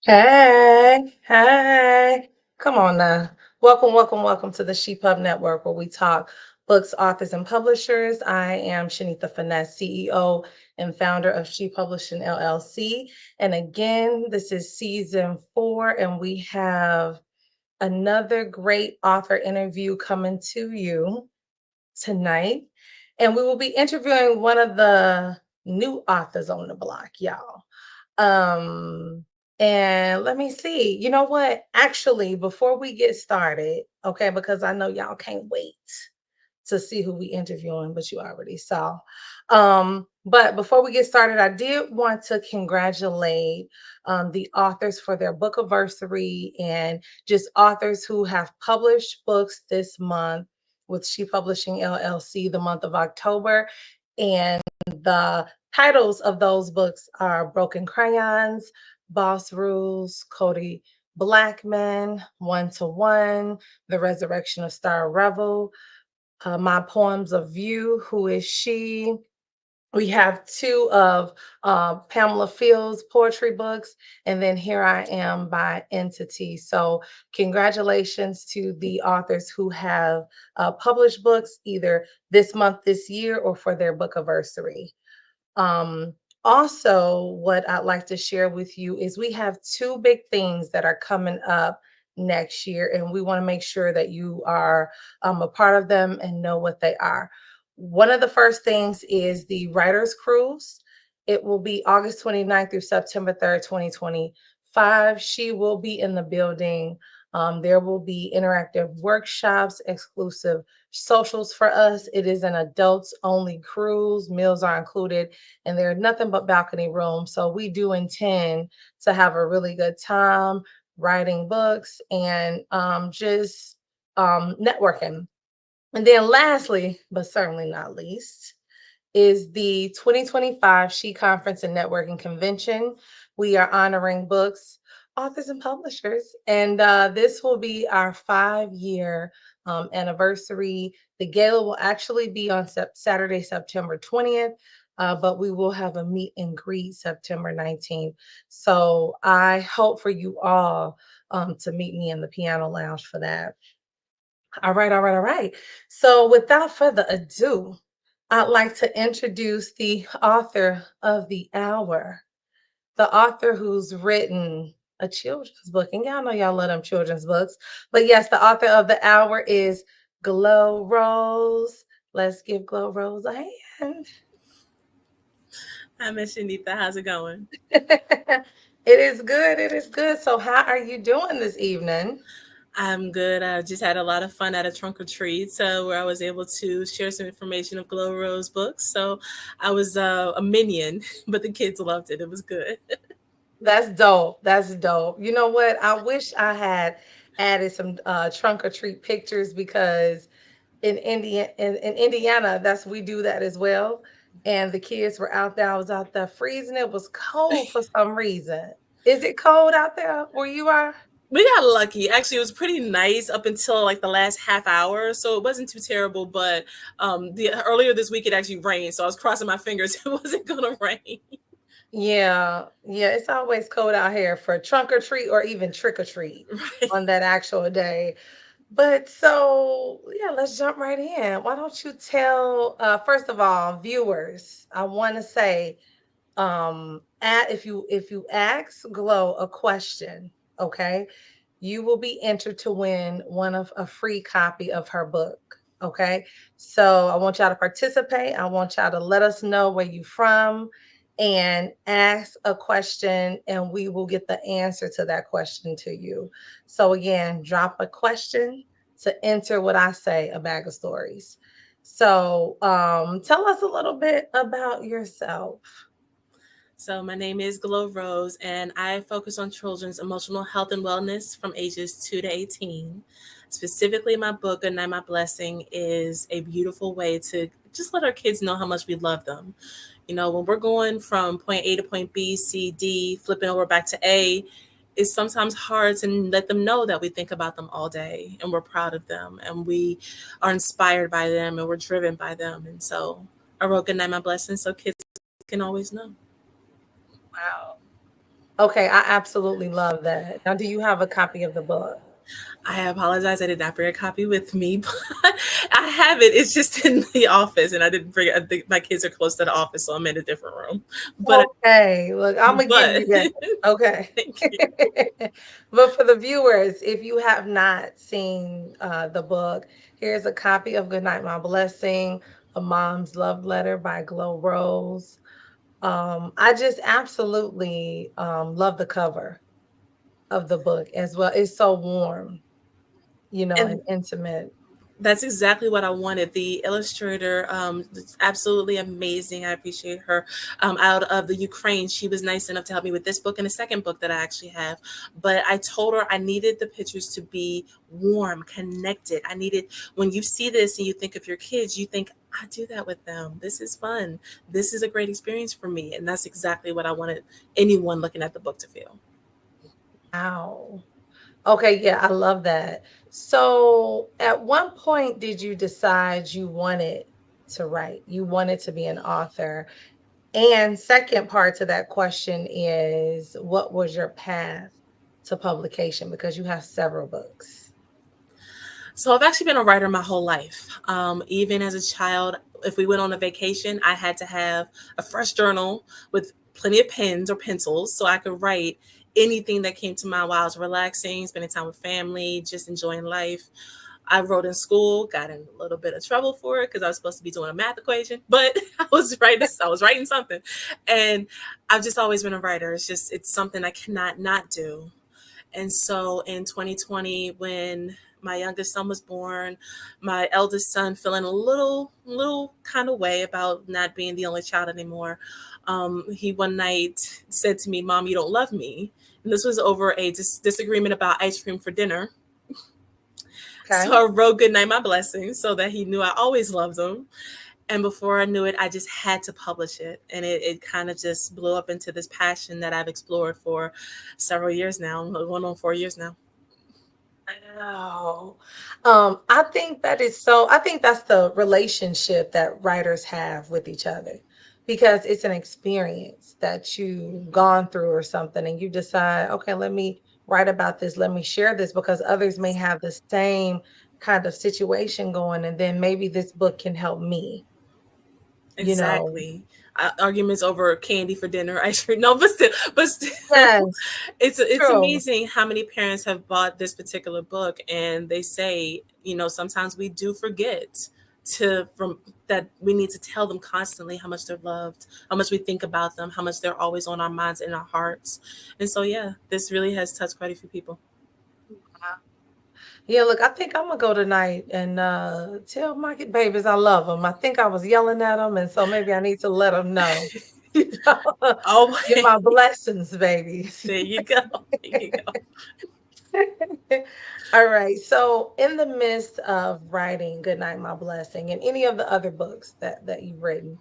Hey, hey, come on now. Welcome to the ShePub Network where we talk books, authors, and publishers. I am Shanita Finesse, CEO and founder of She Publishing LLC. And again, this is season 4, and we have another great author interview coming to you tonight. And we will be interviewing one of the new authors on the block, y'all. Um, and let me see. You know what? Actually, before we get started, okay, because I know y'all can't wait to see who we interviewing, but you already saw. But before we get started, I did want to congratulate the authors for their book anniversary and just authors who have published books this month with She Publishing LLC, the month of October. And the titles of those books are Broken Crayons, Boss Rules, Cody Blackman, One to One, The Resurrection of Star Rebel, My Poems of View, Who is She? We have two of Pamela Field's poetry books, and then Here I Am by Entity. So, congratulations to the authors who have published books either this month, this year, or for their book anniversary. Um, Also, what I'd like to share with you is we have two big things that are coming up next year, and we want to make sure that you are a part of them and know what they are. One of the first things is the Writers Cruise. It will be August 29th through September 3rd, 2025. She will be in the building. There will be interactive workshops, exclusive socials for us. It is an adults only cruise. Meals are included, and there are nothing but balcony rooms. So we do intend to have a really good time writing books and just networking. And then lastly, but certainly not least, is the 2025 She Conference and Networking Convention. We are honoring books, authors, and publishers. And this will be our 5-year anniversary. The gala will actually be on Saturday, September 20th. But we will have a meet and greet September 19th. So I hope for you all to meet me in the piano lounge for that. All right. So without further ado, I'd like to introduce the author of the hour, the author who's written a children's book. And y'all know y'all love them children's books. But yes, the author of the hour is Glo Rose. Let's give Glo Rose a hand. Hi, Miss Shanita. How's it going? It is good. It is good. So, how are you doing this evening? I'm good. I just had a lot of fun at a trunk or treat, so where I was able to share some information of Glo Rose books. So I was a minion, but the kids loved it. It was good. That's dope. That's dope. You know what? I wish I had added some trunk or treat pictures because in Indiana, that's we do that as well. And the kids were out there. I was out there freezing. It was cold for some reason. Is it cold out there where you are? We got lucky. Actually, it was pretty nice up until like the last half hour, so it wasn't too terrible. But the earlier this week it actually rained, so I was crossing my fingers it wasn't gonna rain. Yeah. It's always cold out here for trunk or treat or even trick or treat Right. on that actual day. But so yeah, let's jump right in. Why don't you tell first of all, viewers, I want to say if you ask Glow a question, okay, you will be entered to win one of a free copy of her book. Okay. So I want y'all to participate. I want y'all to let us know where you from and ask a question and we will get the answer to that question to you. So again, drop a question to enter what I say, a bag of stories. So tell us a little bit about yourself. So my name is Glo Rose, and I focus on children's emotional health and wellness from ages 2 to 18. Specifically, my book, "Good Night, My Blessing," is a beautiful way to just let our kids know how much we love them. You know, when we're going from point A to point B, C, D, flipping over back to A, it's sometimes hard to let them know that we think about them all day and we're proud of them and we are inspired by them and we're driven by them. And so I wrote "Good Night, My Blessing" so kids can always know. Wow. Okay, I absolutely love that. Now, do you have a copy of the book? I apologize. I did not bring a copy with me, but I have it. It's just in the office, and I didn't bring it. I think my kids are close to the office, so I'm in a different room. But Okay, look, Imma give but you that. Okay. thank you. But for the viewers, if you have not seen, the book, here's a copy of Goodnight My Blessing, A Mom's Love Letter by Glo Rose. I just absolutely, love the cover of the book as well. It's so warm, and And intimate. that's exactly what I wanted. The illustrator, is absolutely amazing. I appreciate her. Out of the Ukraine, she was nice enough to help me with this book and a second book that I actually have. But I told her I needed the pictures to be warm, connected. I needed, when you see this and you think of your kids, you think, I do that with them. This is fun. This is a great experience for me. And that's exactly what I wanted anyone looking at the book to feel. Wow. Okay, yeah, I love that. So, at what point did you decide you wanted to write? You wanted to be an author? And second part to that question is, what was your path to publication? Because you have several books. So I've actually been a writer my whole life. Even as a child, if we went on a vacation, I had to have a fresh journal with plenty of pens or pencils so I could write anything that came to mind while I was relaxing, spending time with family, just enjoying life. I wrote in school, got in a little bit of trouble for it because I was supposed to be doing a math equation, but I was writing something. And I've just always been a writer. It's something I cannot not do. And so in 2020, when my youngest son was born, my eldest son feeling a little kind of way about not being the only child anymore, he one night said to me, "Mom, you don't love me." And this was over a disagreement about ice cream for dinner. So Okay. I wrote "Good Night, My Blessing" so that he knew I always loved him. And before I knew it, I just had to publish it. And it kind of just blew up into this passion that I've explored for several years now, going on 4 years now. Wow. I think that's the relationship that writers have with each other because it's an experience that you've gone through or something, and you decide, okay, let me write about this, let me share this because others may have the same kind of situation going, and then maybe this book can help me, you know. Exactly. Arguments over candy for dinner, ice cream. No, but still, Yes, it's true. amazing how many parents have bought this particular book, and they say, sometimes we do forget to from that we need to tell them constantly how much they're loved, how much we think about them, how much they're always on our minds and our hearts. And so, yeah, this really has touched quite a few people. Yeah, look, I think I'm gonna go tonight and tell my babies I love them. I think I was yelling at them, and so maybe I need to let them know. You know, you're Always, my blessings, babies. there you go. There you go. All right. So, in the midst of writing "Good Night, My Blessing" and any of the other books that you've written,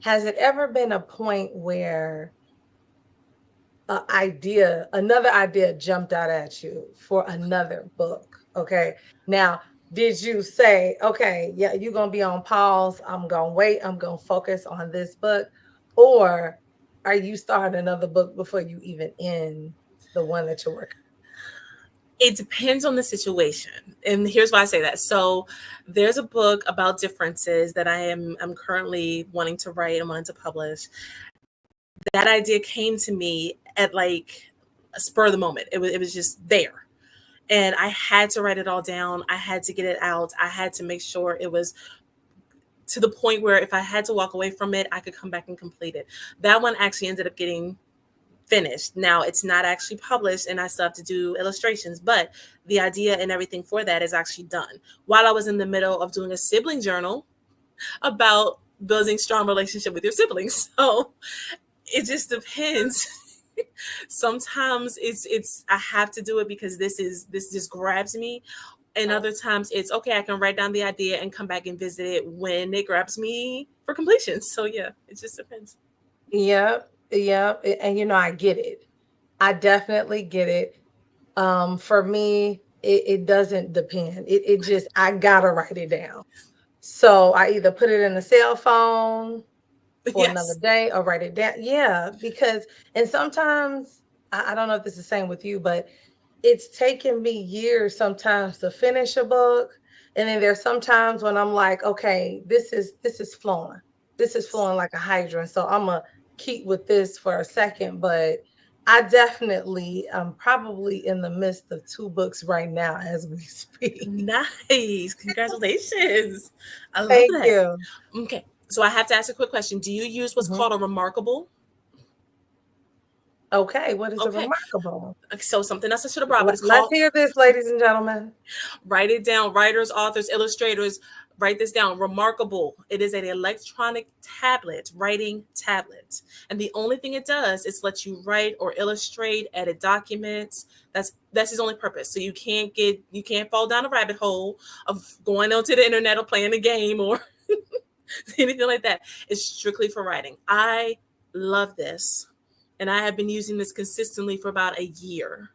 has it ever been a point where another idea jumped out at you for another book? Okay. Now, did you say, okay, yeah, you're gonna be on pause, I'm gonna wait, I'm gonna focus on this book, or are you starting another book before you even end the one that you're working? It depends on the situation. And here's why I say that. So there's a book about differences that I'm currently wanting to write and wanting to publish. That idea came to me at like a spur of the moment. It was just there. And I had to write it all down. I had to get it out. I had to make sure it was to the point where if I had to walk away from it, I could come back and complete it. That one actually ended up getting finished. Now it's not actually published and I still have to do illustrations, but the idea and everything for that is actually done. While I was in the middle of doing a sibling journal about building strong relationship with your siblings. So it just depends. Sometimes it's I have to do it because this just grabs me. And other times it's okay, I can write down the idea and come back and visit it when it grabs me for completion. So yeah, it just depends. Yep, yep, and I get it. I definitely get it. For me, it doesn't depend. It just I gotta write it down. So I either put it in a cell phone for another Yes. day or write it down. Yeah, because and sometimes I don't know if this is the same with you, but it's taken me years sometimes to finish a book. And then there's sometimes when I'm like, okay, this is flowing. This is flowing like a hydrant. So I'm gonna keep with this for a second. But I definitely am probably in the midst of two books right now as we speak. Nice. Congratulations. I love Thank that. you. Okay. So I have to ask a quick question. Do you use what's Mhm. called a remarkable? Okay, what is a Okay. remarkable? So something else I should have brought, but it's Let's called, hear this, ladies and gentlemen. write it down. Writers, authors, illustrators, write this down. Remarkable. It is an electronic tablet, writing tablet. And the only thing it does is let you write or illustrate, edit documents. That's his only purpose. So you can't fall down a rabbit hole of going onto the internet or playing a game or anything like that. It's strictly for writing. I love this. And I have been using this consistently for about a year.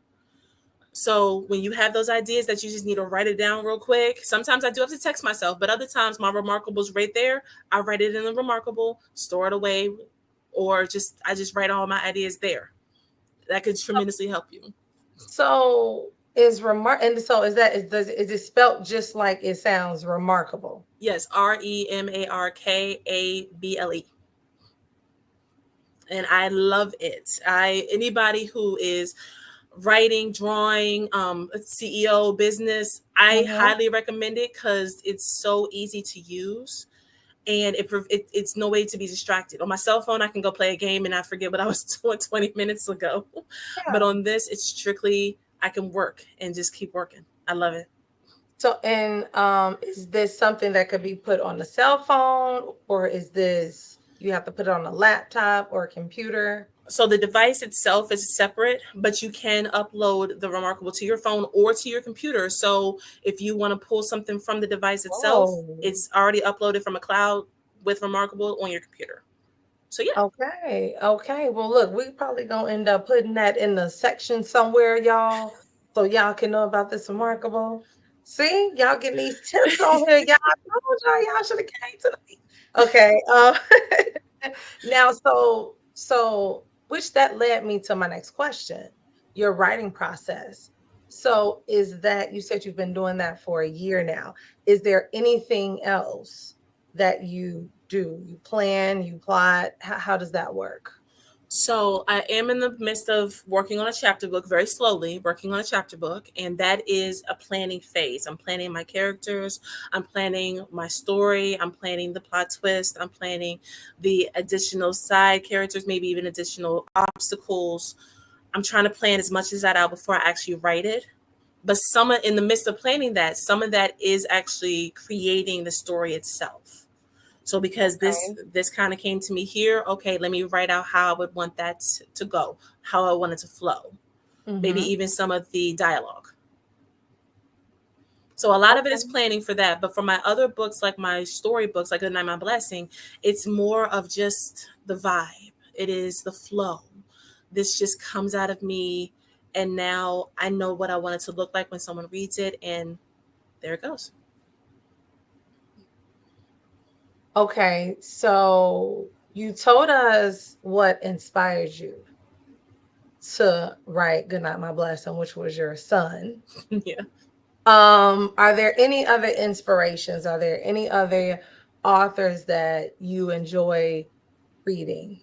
So when you have those ideas that you just need to write it down real quick, sometimes I do have to text myself, but other times my remarkables right there. I write it in the remarkable, store it away, or I just write all my ideas there. That could tremendously help you. So is remark and so is it spelled just like it sounds remarkable? Yes, Remarkable. And I love it. I Anybody who is writing, drawing, CEO business, I Mhm. highly recommend it because it's so easy to use and it's no way to be distracted. On my cell phone, I can go play a game and I forget what I was doing 20 minutes ago. But Yeah. on this, it's strictly I can work and just keep working. I love it. So and is this something that could be put on the cell phone or is this you have to put it on a laptop or a computer? So the device itself is separate, but you can upload the Remarkable to your phone or to your computer. So if you want to pull something from the device itself, Oh. it's already uploaded from a cloud with Remarkable on your computer. So yeah. Okay, okay. Well, look, we probably gonna end up putting that in the section somewhere, y'all, so y'all can know about this remarkable. See, y'all getting these tips on here. Y'all I told y'all should have came tonight. Okay. Now, so which that led me to my next question, your writing process. So is that you said you've been doing that for a year now. Is there anything else that you do? You plan, you plot? How does that work? So I am in the midst of working on a chapter book, very slowly working on a chapter book, and that is a planning phase. I'm planning my characters, I'm planning my story, I'm planning the plot twist, I'm planning the additional side characters, maybe even additional obstacles. I'm trying to plan as much as that out before I actually write it. But in the midst of planning that, some of that is actually creating the story itself. So because Okay. this kind of came to me here, okay, let me write out how I would want that to go, how I want it to flow, maybe Mm-hmm. even some of the dialogue. So a lot of it is Okay. planning for that. But for my other books, like my story books, like Good Night My Blessing, it's more of just the vibe. It is the flow. This just comes out of me, and now I know what I want it to look like when someone reads it, and there it goes. Okay. So you told us what inspired you to write Goodnight My Blessing, which was your son. Yeah. Are there any other inspirations? Are there any other authors that you enjoy reading?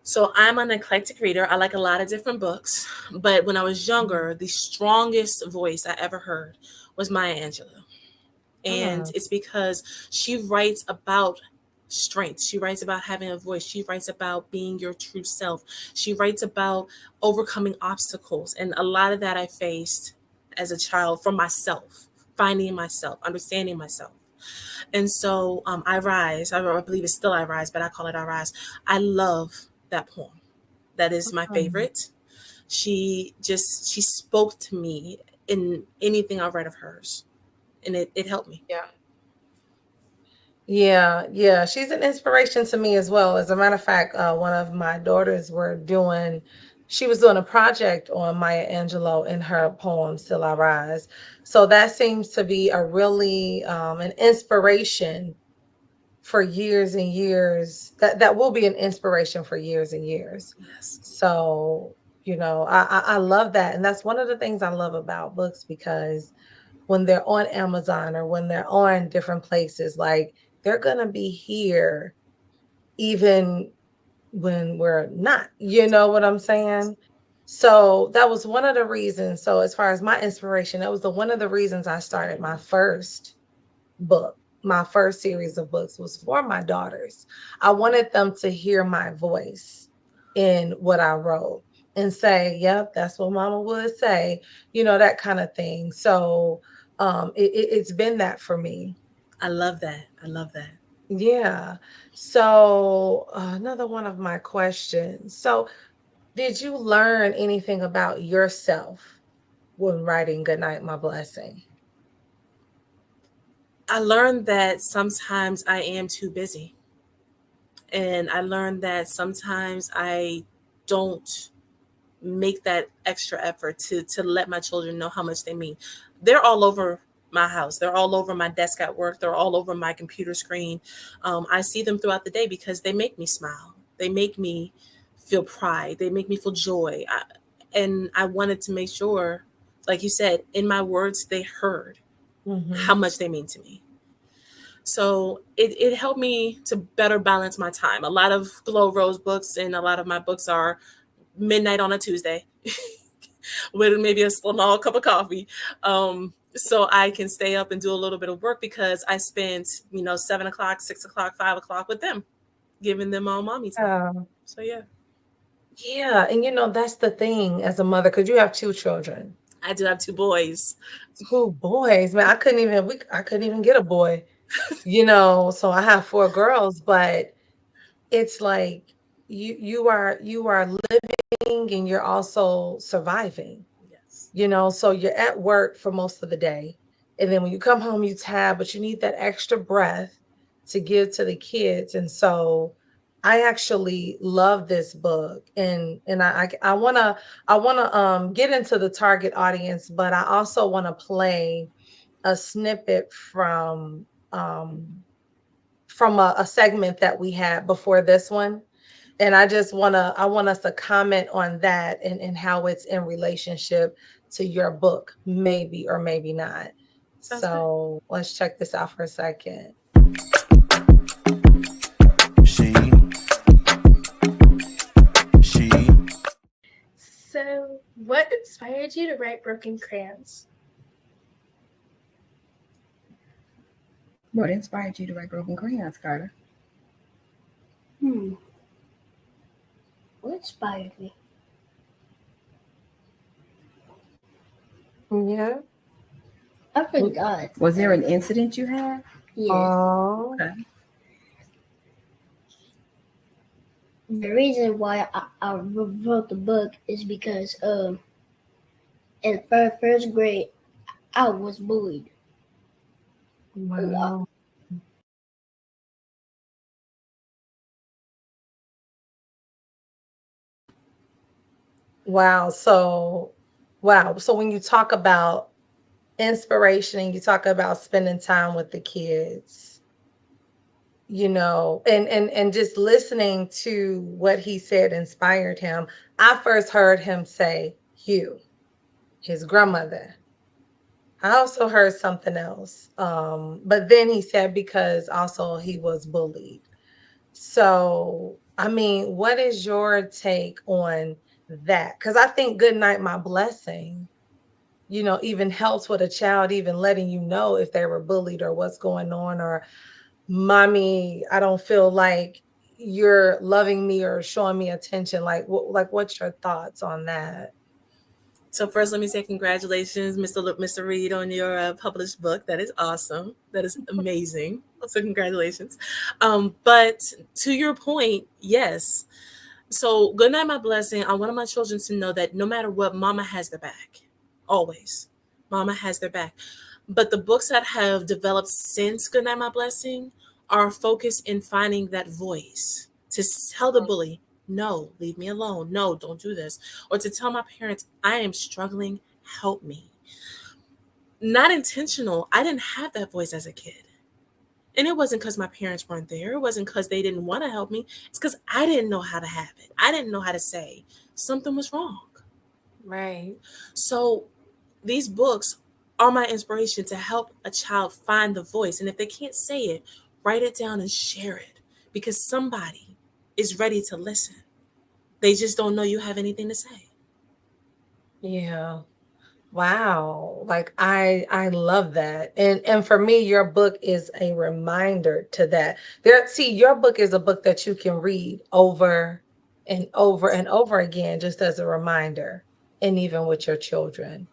So I'm an eclectic reader. I like a lot of different books. But when I was Mhm. younger, the strongest voice I ever heard was Maya Angelou. And Mm, it's because she writes about strength. She writes about having a voice. She writes about being your true self. She writes about overcoming obstacles. And a lot of that I faced as a child for myself, finding myself, understanding myself. And so I Rise, I believe it's still I Rise, but I call it I Rise. I love that poem. That is my mm. favorite. She spoke to me in anything I read of hers, and it helped me. Yeah. Yeah, yeah, she's an inspiration to me as well. As a matter of fact, one of my daughters she was doing a project on Maya Angelou in her poem "Still I Rise." So that seems to be a really an inspiration for years and years. That will be an inspiration for years and years. Yes. So I love that. And that's one of the things I love about books, because when they're on Amazon or when they're on different places, like, they're going to be here even when we're not, you know what I'm saying? So that was one of the reasons. So as far as my inspiration, that was one of the reasons I started my first book. My first series of books was for my daughters. I wanted them to hear my voice in what I wrote and say, yep, that's what mama would say, that kind of thing. So it's been that for me. I love that. I love that. Yeah. So another one of my questions. So did you learn anything about yourself when writing Goodnight, My Blessing? I learned that sometimes I am too busy. And I learned that sometimes I don't make that extra effort to let my children know how much they mean. They're all over my house. They're all over my desk at work. They're all over my computer screen. I see them throughout the day because they make me smile. They make me feel pride. They make me feel joy. And I wanted to make sure, like you said, in my words, they heard how Hmm. much they mean to me. So it helped me to better balance my time. A lot of Glo Rose books and a lot of my books are midnight on a Tuesday with maybe a small cup of coffee. So I can stay up and do a little bit of work because I spent, 7 o'clock, 6 o'clock, 5 o'clock with them, giving them all mommy time. Yeah. So yeah, Yeah. And that's the thing as a mother, because you have two children. I do have two boys. Two boys, man. I couldn't even get a boy, so I have four girls, but it's like you are living and you're also surviving. Yes. So you're at work for most of the day. And then when you come home, you tab, but you need that extra breath to give to the kids. And so I actually love this book. And I wanna get into the target audience, but I also want to play a snippet from a segment that we had before this one. And I want us to comment on that, and how it's in relationship to your book, maybe or maybe not. Sounds good. So let's check this out for a second. She, she, So, what inspired you to write Broken Crayons? What inspired you to write Broken Crayons, Carter? Hmm. What inspired me? Yeah. I forgot. Was there an incident you had? Yes. Oh. Okay. The reason why I wrote the book is because in first grade I was bullied a lot. Wow. Wow. So when you talk about inspiration and you talk about spending time with the kids, and just listening to what he said inspired him. I first heard him say Hugh, his grandmother. I also heard something else. But then he said because also he was bullied. So, I mean, what is your take on that? Because I think Good Night, My Blessing, even helps with a child, even letting you know if they were bullied or what's going on, or mommy, I don't feel like you're loving me or showing me attention. What's your thoughts on that? So first, let me say congratulations, Mr. Reed, on your published book. That is awesome. That is amazing. So congratulations. But to your point, yes. So good night, my blessing. I want my children to know that no matter what, Mama has their back. Always, Mama has their back. But the books that have developed since Good Night, My Blessing are focused in finding that voice to tell the bully, no, leave me alone. No, don't do this. Or to tell my parents, I am struggling, help me. Not intentional. I didn't have that voice as a kid. And it wasn't because my parents weren't there. It wasn't because they didn't want to help me. It's because I didn't know how to have it. I didn't know how to say something was wrong. Right. So these books are my inspiration to help a child find the voice. And if they can't say it, write it down and share it, because somebody is ready to listen. They just don't know you have anything to say. Yeah. Wow. Like I love that. And for me, your book is a reminder to that. See, your book is a book that you can read over and over and over again, just as a reminder, and even with your children.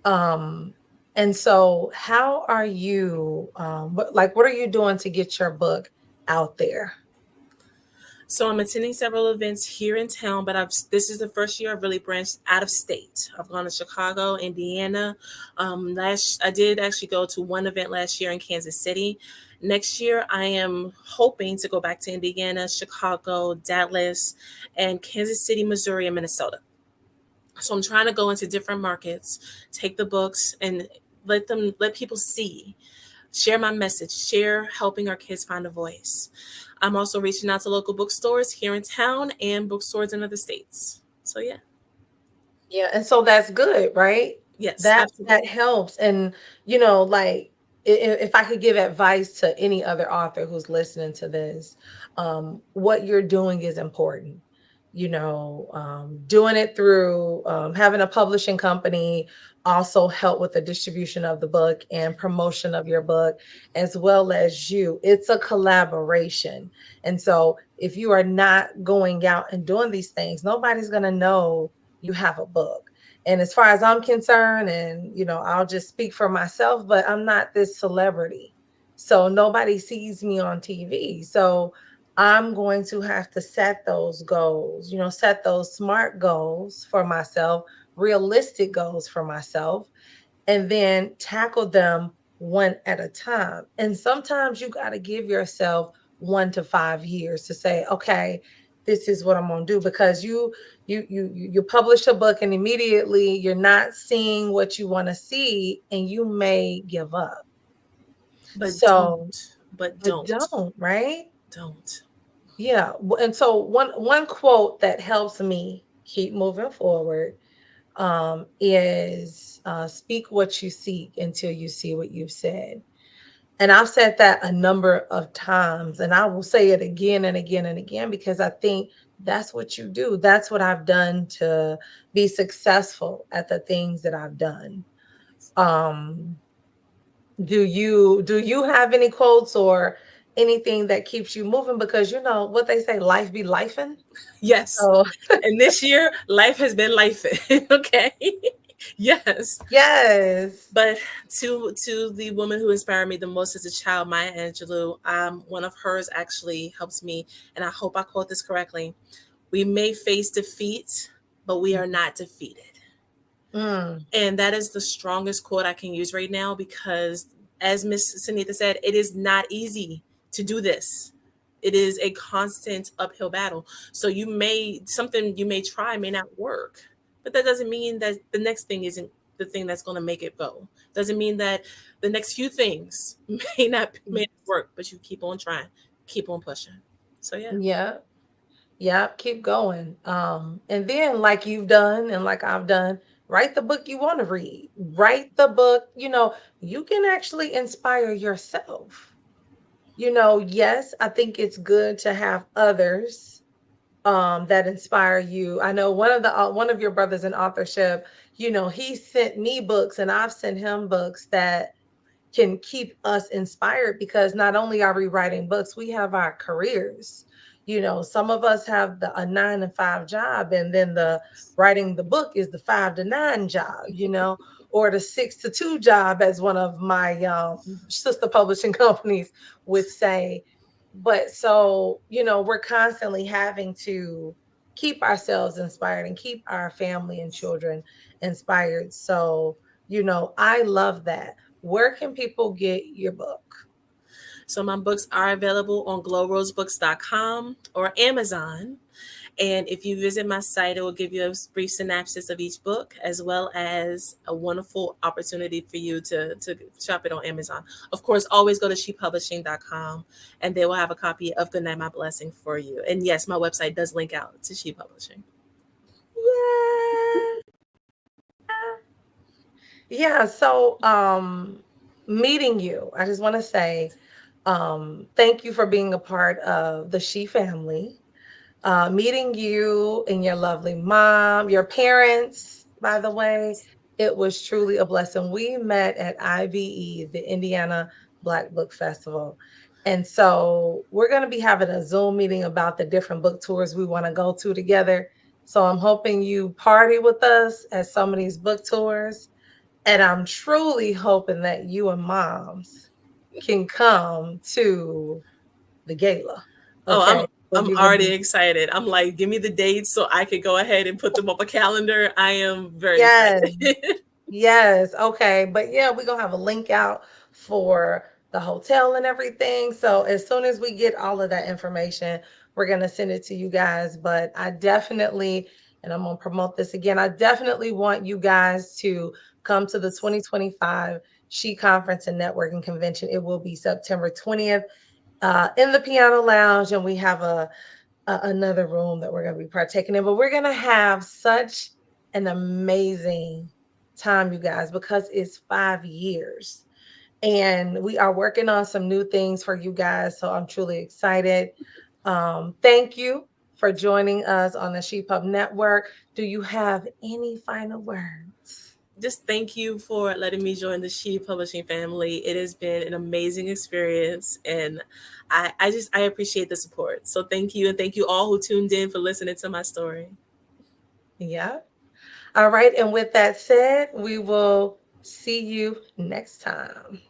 Um, and so how are you what are you doing to get your book out there? So I'm attending several events here in town, but this is the first year I've really branched out of state. I've gone to Chicago, Indiana. I did actually go to one event last year in Kansas City. Next year, I am hoping to go back to Indiana, Chicago, Dallas, and Kansas City, Missouri, and Minnesota. So I'm trying to go into different markets, take the books, and let people see, share my message, share helping our kids find a voice. I'm also reaching out to local bookstores here in town and bookstores in other states. So yeah, Yeah, and so that's good, right? yes, That absolutely. helps, and, like, if I could give advice to any other author who's listening to this, what you're doing is important. Doing it through, having a publishing company also help with the distribution of the book and promotion of your book, as well as you. It's a collaboration, and so if you are not going out and doing these things, nobody's gonna know you have a book. And as far as I'm concerned, and I'll just speak for myself, but I'm not this celebrity. So nobody sees me on TV. So I'm going to have to set those goals, set those smart goals for myself, realistic goals for myself, and then tackle them one at a time. And sometimes you got to give yourself 1 to 5 years to say, okay, this is what I'm going to do, because you publish a book and immediately you're not seeing what you want to see, and you may give up. But So, don't, but but don't, don't, right? don't. Yeah. And so one quote that helps me keep moving forward, is speak what you seek until you see what you've said. And I've said that a number of times, and I will say it again and again and again, because I think that's what you do. That's what I've done to be successful at the things that I've done. Um, do you have any quotes or anything that keeps you moving? Because you know what they say, life be lifing. Yes. So And this year, life has been life. Okay. Yes. yes. But to the woman who inspired me the most as a child, Maya Angelou, one of hers actually helps me, and I hope I quote this correctly. We may face defeat, but we are not defeated. Mm, And that is the strongest quote I can use right now, because, as Miss Sunita said, it is not easy to do this. It is a constant uphill battle. So something you may try may not work, but that doesn't mean that the next thing isn't the thing that's going to make it go. Doesn't mean that the next few things may not work, but you keep on trying, keep on pushing. So yeah. yeah. Yeah, keep going. And then, like you've done and like I've done, write the book you want to read. Write the book, you can actually inspire yourself. Yes, I think it's good to have others that inspire you. I know one of your brothers in authorship, he sent me books and I've sent him books that can keep us inspired, because not only are we writing books, we have our careers. Some of us have a 9 to 5 job, and then the writing the book is the 5 to 9 job, or the 6 to 2 job, as one of my sister publishing companies would say. But so, we're constantly having to keep ourselves inspired and keep our family and children inspired. So, I love that. Where can people get your book? So my books are available on glorosebooks.com or Amazon. And if you visit my site, it will give you a brief synopsis of each book, as well as a wonderful opportunity for you to shop it on Amazon. Of course, always go to shepublishing.com, and they will have a copy of Good Night, My Blessing for you. And yes, my website does link out to She Publishing. Yeah. Yeah, so meeting you, I just want to say thank you for being a part of the She family. Meeting you and your lovely mom, your parents, by the way, it was truly a blessing. We met at IBE, the Indiana Black Book Festival. And so we're going to be having a Zoom meeting about the different book tours we want to go to together. So I'm hoping you party with us at some of these book tours. And I'm truly hoping that you and moms can come to the gala. Oh, Okay. We're I'm giving already excited. I'm like, give me the dates so I could go ahead and put them on my calendar. I am very yes. excited. Yes, okay. But yeah, we're gonna have a link out for the hotel and everything. So as soon as we get all of that information, we're gonna send it to you guys. But I definitely, and I'm gonna promote this again, I definitely want you guys to come to the 2025 She Conference and Networking Convention. It will be September 20th in the Piano Lounge, and we have another room that we're going to be partaking in. But we're going to have such an amazing time, you guys, because it's 5 years. And we are working on some new things for you guys. So I'm truly excited. Thank you for joining us on the ShePub Network. Do you have any final words? Just thank you for letting me join the She Publishing family. It has been an amazing experience, and I appreciate the support. So thank you, and thank you all who tuned in for listening to my story. Yeah. All right. And with that said, we will see you next time.